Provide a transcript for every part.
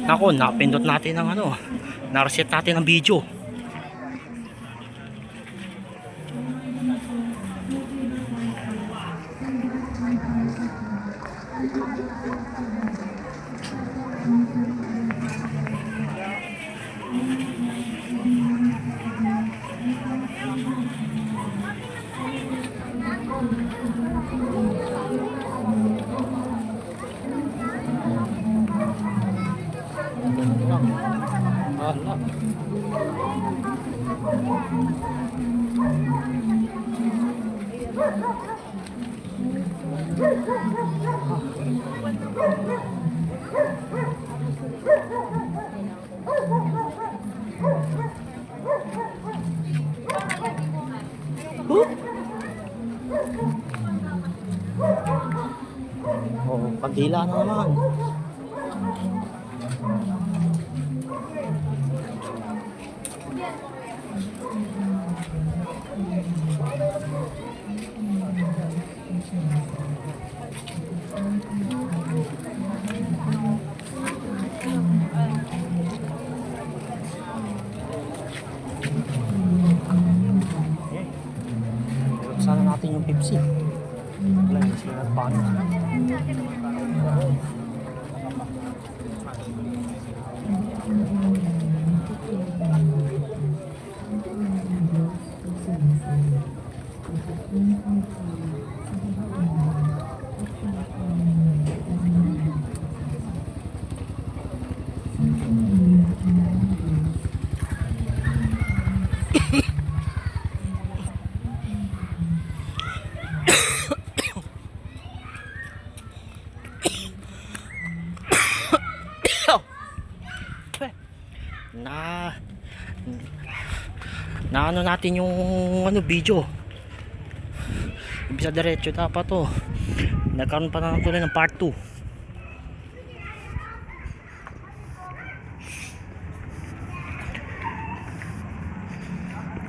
Ako, napindot natin ang ano, na-reset natin ang video. Oh, kandila na naman. Sana natin yung Pepsi. Wala yung sila nagpaano. na ano natin yung ano video bisa diretso dapat to nagkaroon pa na tuloy ng part 2.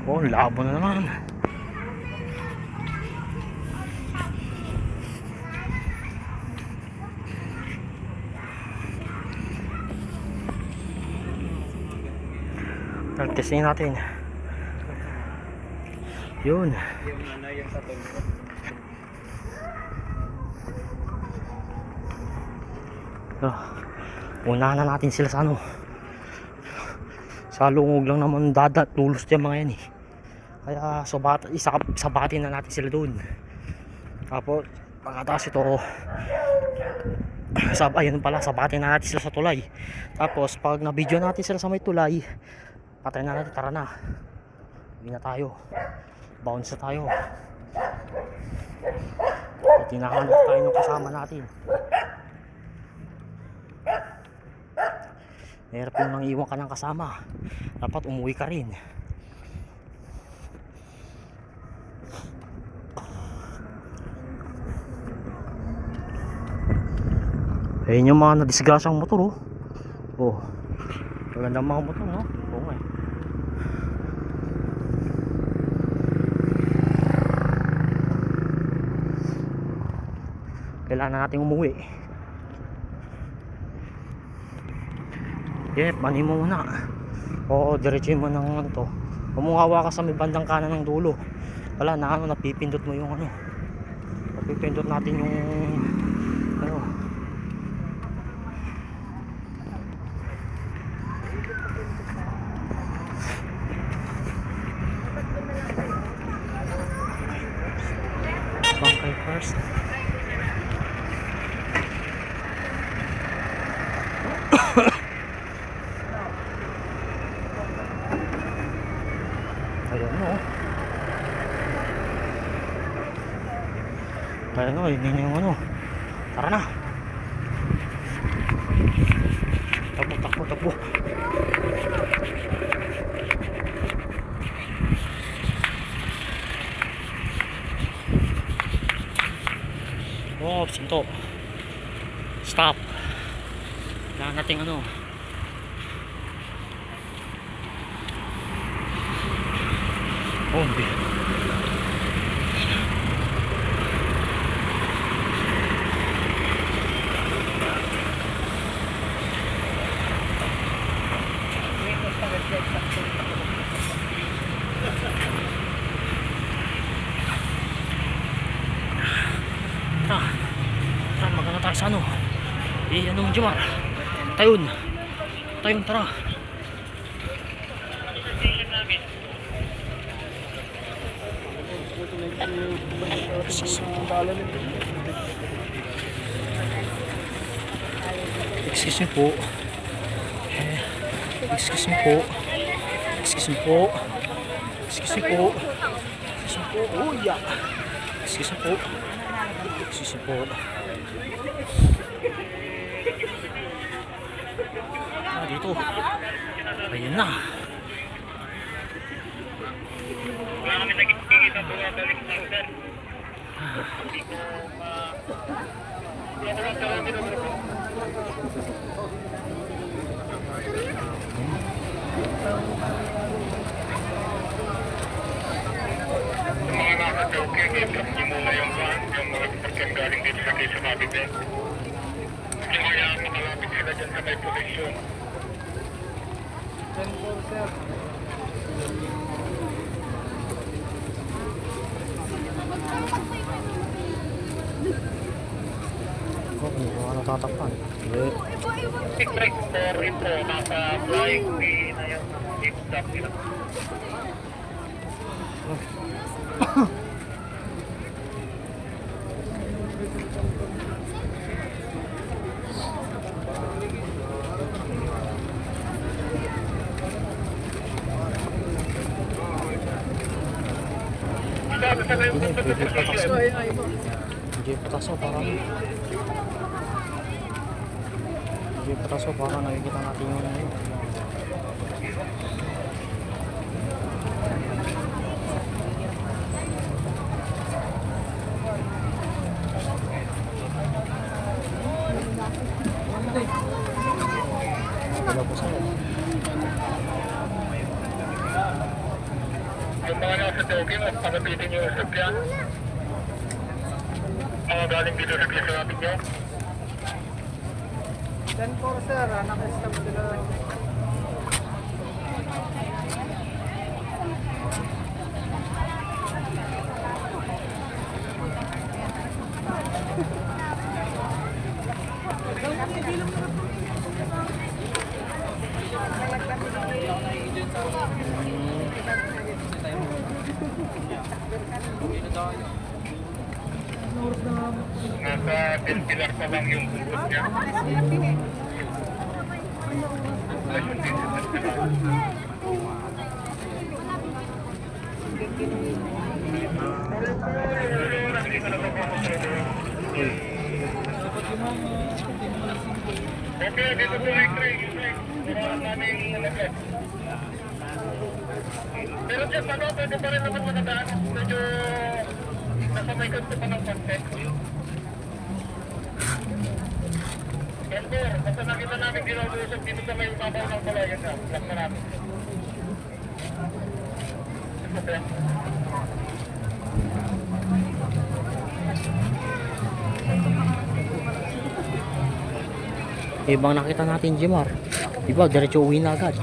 Oh, labo na naman. Testing natin. Yun. Unahan na natin sila sa ano. Sa lungog lang naman tulos yung mga yan eh. Kaya sabatin na natin sila doon. Tapos pagkatapos ito ayun pala, sabatin na natin sila sa tulay. Tapos pag na-video natin sila sa may tulay, patay na natin, tara na. Hindi na tayo. Bounce na tayo. Tinahanap tayo ng kasama natin. Hirap yung nang iwan ka ng kasama. Dapat umuwi ka rin. Ayun yung mga nadisgrasyang motor oh. Oh. Magandang mga motor no? Oo nga eh. Kailangan natin umuwi. Yep, mani mo muna. Oo, diretso mo ng ano to. Umuhawa ka sa may bandang kanan ng dulo. Wala na ano, napipindot mo yung ano. Napipindot natin yung ano. Bangkay first. Ayun o, yun yung ano. Tara na. Takbo. Oh, sinto. Stop. Kailangan natin ano. Oh, hindi. Magana tayo sa ano. Ano mo Jomar? Tayon. Tayon, tara. Excuse me po. Excuse me po. Excuse me po. Excuse me po. Excuse me po. Oh, yeah. Excuse me po. Excuse me po. Dito. Ayun na. Wala kami nakikita po na balik sa sir. Mga nakaka-okay, i-drop niyo muna yung mga sasakyan galing dito sa Quezon Cavite. Kaya makalapit sila dyan sa may posisyon. 10-4 sir. Oh, hindi ko nga natatakpan. Hindi. Break 4 ito, nasa flying V na yung zip-zap nila. Hindi, pwede patas mo. Hindi patas mo para hindi patas mo para nakikita natin yung ano. Wala po sa'yo. Yung mga nasa Tokyo, panapitin yung sasakyan. Mga galing dito sa Quezon natin nyo. 10-4 sir, naka-stop sila. Nasa 10 pilar pa lang yung bungkot niya. Okay, dito po X-ray. Wala namin nalagay. Pero dyan ano, pwede pa rin naman makadaan. Medyo nasa may kanto pa ng konti. Sir, basta nakita namin ginaulusog dito sa may babaw ng balayan na. Lock na namin. Okay. Ibang nakita natin Jomar. Diba, diretso uwi na agad.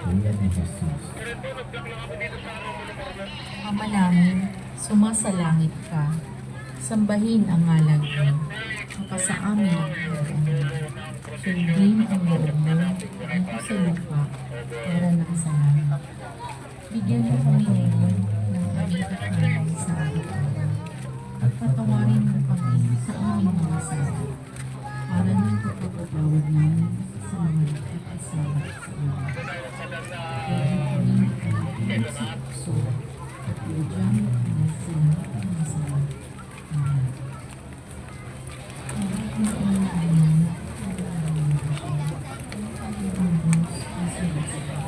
tulad ni Jesus. Ama namin, sumasalangit ka. Sambahin ang ngalan mo. Mapasa amin ang hinahan mo. Sundin ang loob mo dito sa lupa para nang sa langit. Bigyan mo kami ngayon ng aming kakanin sa araw-araw. At patawarin mo kami sa aming mga sala. Para ng pagpapatawad namin sa mga nagkakasala sa amin. Kaya kami nakalimutan sa puso at bigyan mo kami sa lahat ng masama. Amen. Ang aking namin, ang aming ang Diyos ang sinasabi.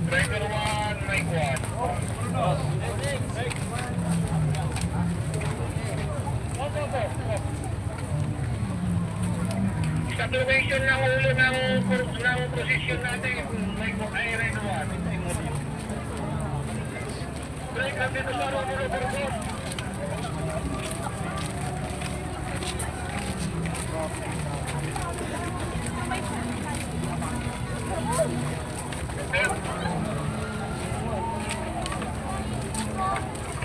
Driver 1, Mike 1. Sa duration ng ulo ng posisyon natin, Mike 1, ay Driver 1. Break lang dito sa Romulo Burgos.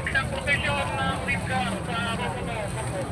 Isang posisyon ng lead car sa Romulo Burgos.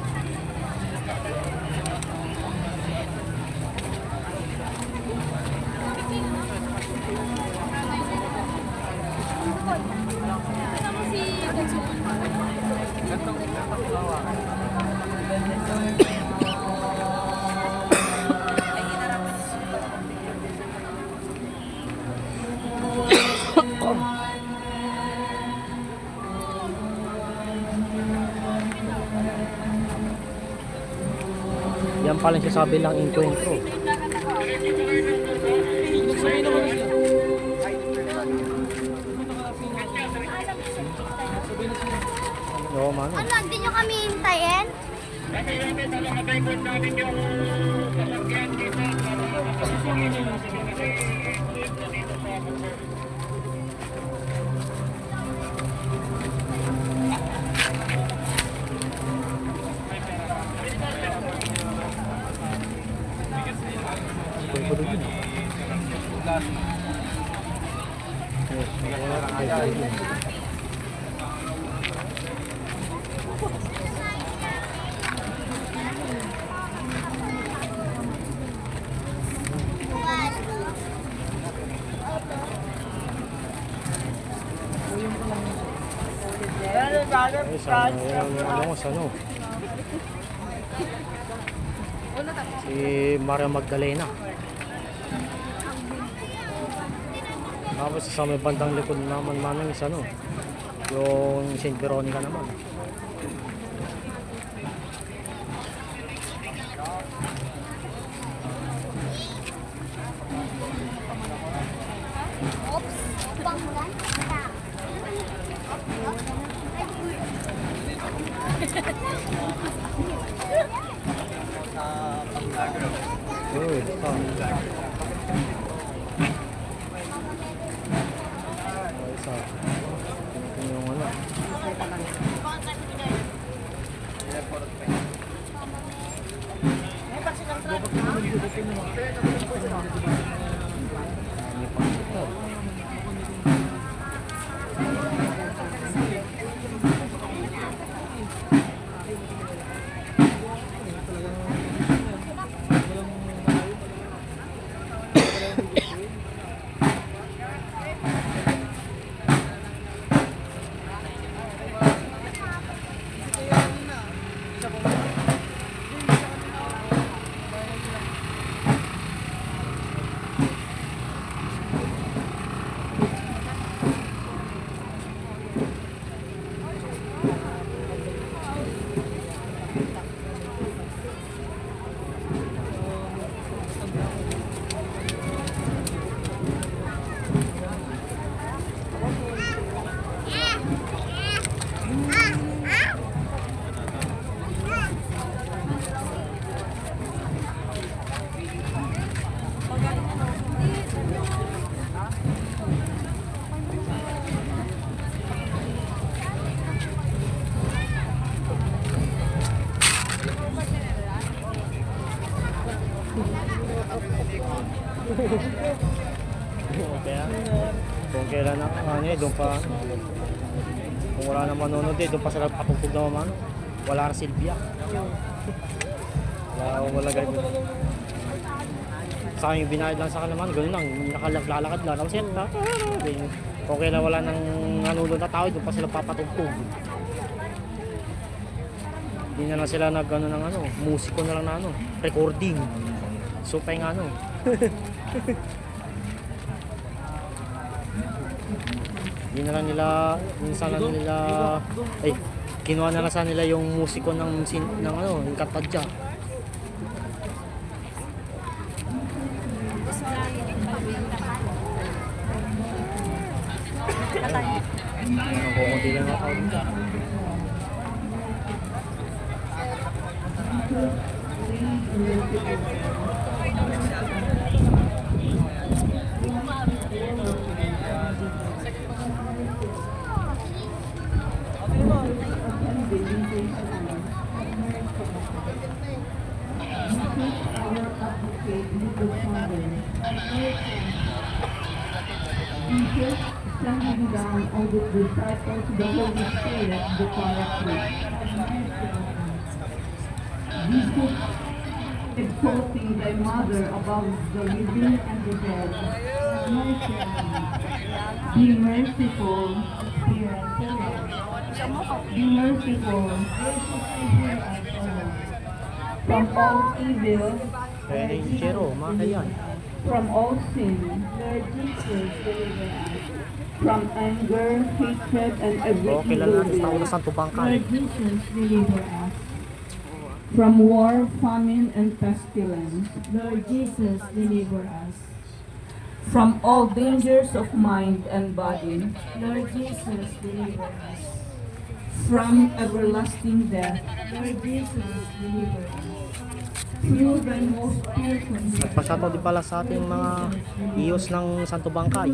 Yan pala yung sabi lang encuentro. Oo, mano. Ano, hindi nyo kami hintayin? Kasi natin talaga natin yung sasakyan dito para makasasangin yung dito sa Burgos. Pwede ko din. Ano? Si Maria Magdalena. Tapos sa may bandang likod naman manang isa no. Yung Saint Veronica naman. Oops, banggan. Uy, isa. Yung ano. Kaya, kung kailan na, doon pa, kung wala na manonood doon pa sila patugtog na mamano. Wala na Silvia. Wala akong malagay ko. Sa akin yung binayad lang sa kanila man, gano'n lang, nakalalakad lang. Tapos yan, kung kailan wala nang nanonood na tao, doon pa sila papatugtog. Hindi na lang sila nag-ano ng musiko na lang na recording. So pa yung Hindi na lang nila, minsan lang nila, kinuha na lang sa nila yung musiko ng yung Katadya. Ang kukunti lang na tao dito. Sending down all the disciples the Holy Spirit, the Paraclete. Jesus, exalting thy mother above the living and the dead, have mercy on me. Be merciful, Spirit. Be merciful, hear us, O Lord. From all evil, Kaya yung Chero, mga kayan. from all sin, Lord Jesus, deliver us. From anger, hatred, and every Okay lang natin sa evil. ulo Santo Bangkay. Lord Jesus, deliver us. From war, famine, and pestilence. Lord Jesus, deliver us. From all dangers of mind and body. Lord Jesus, deliver us. From everlasting death. Lord Jesus, deliver us. Through thy most pure consent. Nagpasyato din pala sa ating mga iyos ng Santo Bangkay.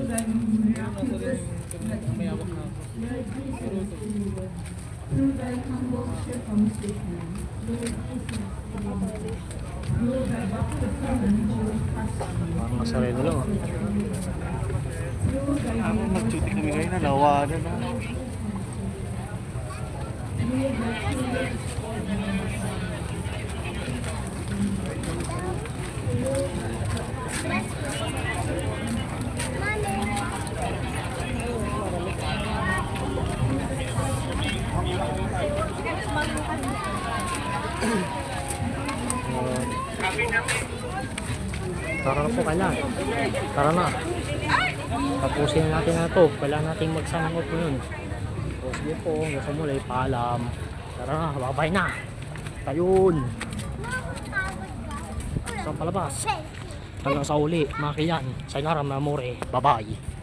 Through thy humble circumcision, Lord Jesus, deliver us. Through thy baptism and Jewish custom, Parang masareno lang. through thy Nag-duty kami ngayon, nalawa na. Tara na po, kailan. Tara na. Tapusin natin na ito. Kailangan natin magsangot ngayon. So, sige po, hanggang sa muli, paalam. Tara na, babay na. Tayun. Sa palabas. Hanggang sa uli, mga kiyan. Sayonara, mga amore. Bye-bye.